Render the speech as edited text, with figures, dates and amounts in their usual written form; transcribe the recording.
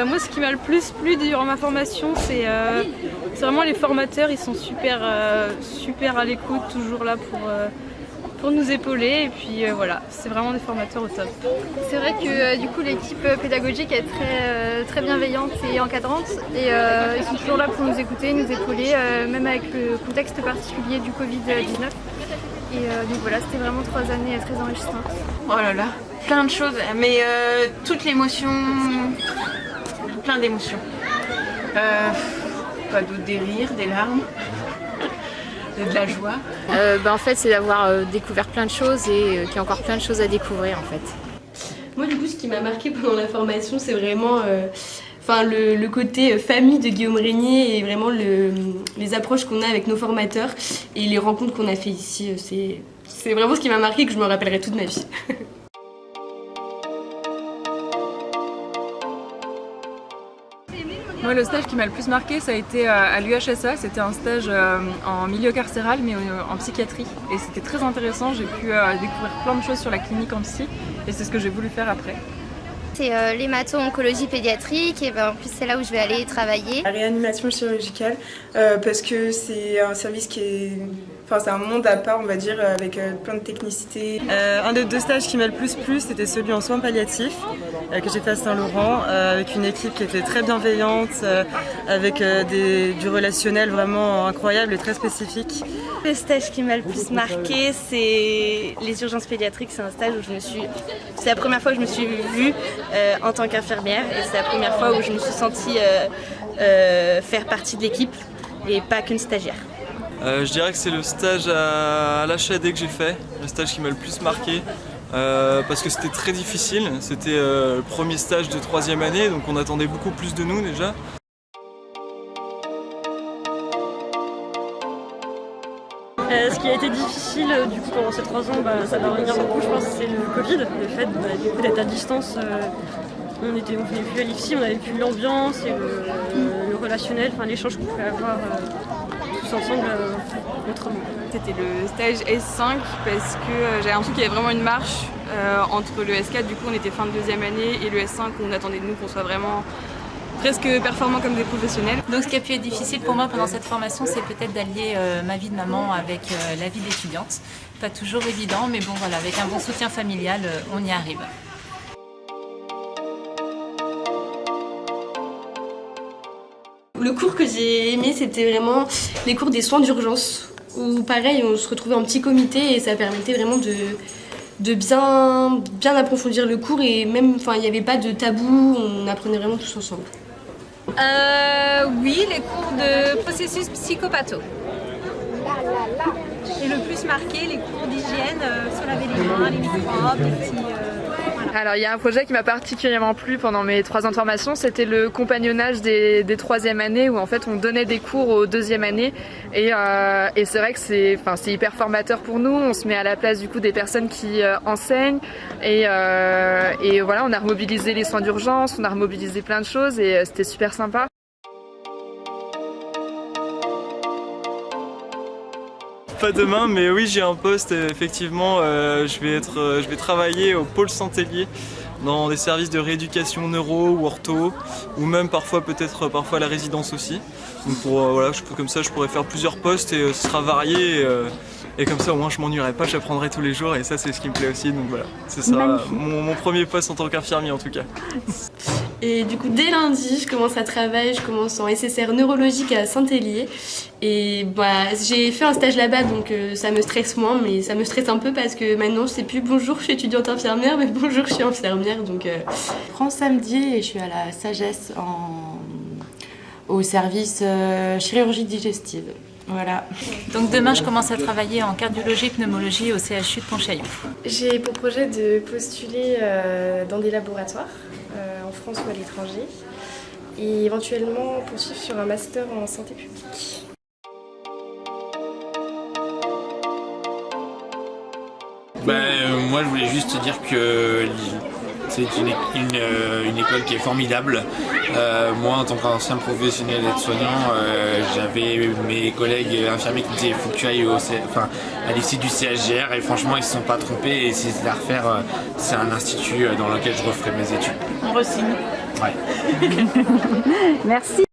Moi, ce qui m'a le plus plu durant ma formation, c'est vraiment les formateurs. Ils sont super à l'écoute, toujours là pour nous épauler. Et puis voilà, c'est vraiment des formateurs au top. C'est vrai que du coup, l'équipe pédagogique est très bienveillante et encadrante. Et ils sont toujours là pour nous écouter, nous épauler, même avec le contexte particulier du Covid-19. Et donc voilà, c'était vraiment 3 années très enrichissantes. Oh là là, plein de choses, mais toute l'émotion, plein d'émotions. Pas d'autre, des rires, des larmes, de la joie. En fait, c'est d'avoir découvert plein de choses et qu'il y a encore plein de choses à découvrir en fait. Moi du coup, ce qui m'a marqué pendant la formation, c'est vraiment le côté famille de Guillaume Régnier et vraiment les approches qu'on a avec nos formateurs et les rencontres qu'on a fait ici. C'est vraiment ce qui m'a marqué et que je me rappellerai toute ma vie. Moi, le stage qui m'a le plus marqué, ça a été à l'UHSA. C'était un stage en milieu carcéral, mais en psychiatrie. Et c'était très intéressant. J'ai pu découvrir plein de choses sur la clinique en psy. Et c'est ce que j'ai voulu faire après. C'est l'hémato-oncologie pédiatrique, et en plus c'est là où je vais aller travailler. La réanimation chirurgicale, parce que c'est un service qui est... c'est un monde à part, on va dire, avec plein de technicité. Un des 2 stages qui m'a le plus plu, c'était celui en soins palliatifs, que j'ai fait à Saint-Laurent, avec une équipe qui était très bienveillante, avec du relationnel vraiment incroyable et très spécifique. Le stage qui m'a le plus marqué, c'est les urgences pédiatriques. C'est un stage où c'est la première fois que je me suis vue en tant qu'infirmière, et c'est la première fois où je me suis sentie faire partie de l'équipe et pas qu'une stagiaire. Je dirais que c'est le stage à l'HAD que j'ai fait, le stage qui m'a le plus marqué, parce que c'était très difficile. C'était le premier stage de 3e année, donc on attendait beaucoup plus de nous déjà. Ce qui a été difficile du coup pendant ces 3 ans, ça va revenir beaucoup, je pense, c'est le Covid, le fait du coup d'être à distance. On venait plus à l'IFSI, on n'avait plus l'ambiance et le relationnel, l'échange qu'on pouvait avoir tous ensemble autrement. C'était le stage S5 parce que j'avais l'impression qu'il y avait vraiment une marche entre le S4, du coup on était fin de 2e année, et le S5 où on attendait de nous qu'on soit vraiment presque performants comme des professionnels. Donc ce qui a pu être difficile pour moi pendant cette formation, c'est peut-être d'allier ma vie de maman avec la vie d'étudiante. Pas toujours évident, mais bon voilà, avec un bon soutien familial, on y arrive. Le cours que j'ai aimé, c'était vraiment les cours des soins d'urgence, où pareil, on se retrouvait en petit comité et ça permettait vraiment de bien approfondir le cours, et même, il n'y avait pas de tabou, on apprenait vraiment tous ensemble. Oui, les cours de processus psychopatho. Et le plus marqué, les cours d'hygiène, se laver les mains, les microbes, les petits... Alors il y a un projet qui m'a particulièrement plu pendant mes 3 ans de formation, c'était le compagnonnage des 3e années, où en fait on donnait des cours aux 2e années, et c'est vrai que c'est hyper formateur pour nous. On se met à la place du coup des personnes qui enseignent, et voilà, on a remobilisé les soins d'urgence, on a remobilisé plein de choses, et c'était super sympa. Pas demain, mais oui, j'ai un poste, effectivement. Je vais travailler au pôle Santélier dans des services de rééducation neuro ou ortho, ou même parfois la résidence aussi. Donc comme ça je pourrais faire plusieurs postes, et ce sera varié, et comme ça au moins je m'ennuierai pas, j'apprendrai tous les jours, et ça c'est ce qui me plaît aussi. Donc voilà, ce sera mon premier poste en tant qu'infirmier en tout cas. Et du coup, dès lundi, je commence à travailler, je commence en SSR neurologique à Saint-Hélier. Et j'ai fait un stage là-bas, donc ça me stresse moins, mais ça me stresse un peu parce que maintenant, je sais plus bonjour, je suis étudiante infirmière, mais bonjour, je suis infirmière. Donc, Je prends samedi et je suis à la Sagesse au service chirurgie digestive. Voilà. Donc demain, je commence à travailler en cardiologie, pneumologie au CHU de Pontchaillou. J'ai pour projet de postuler dans des laboratoires en France ou à l'étranger, et éventuellement poursuivre sur un master en santé publique. Moi je voulais juste te dire que C'est une école qui est formidable. Moi, en tant qu'ancien professionnel aide-soignant, j'avais mes collègues infirmiers qui me disaient il faut que tu ailles à l'IFSI du CHGR, et franchement ils ne se sont pas trompés, et si c'est à refaire, c'est un institut dans lequel je referai mes études. On re-signe. Ouais. Merci.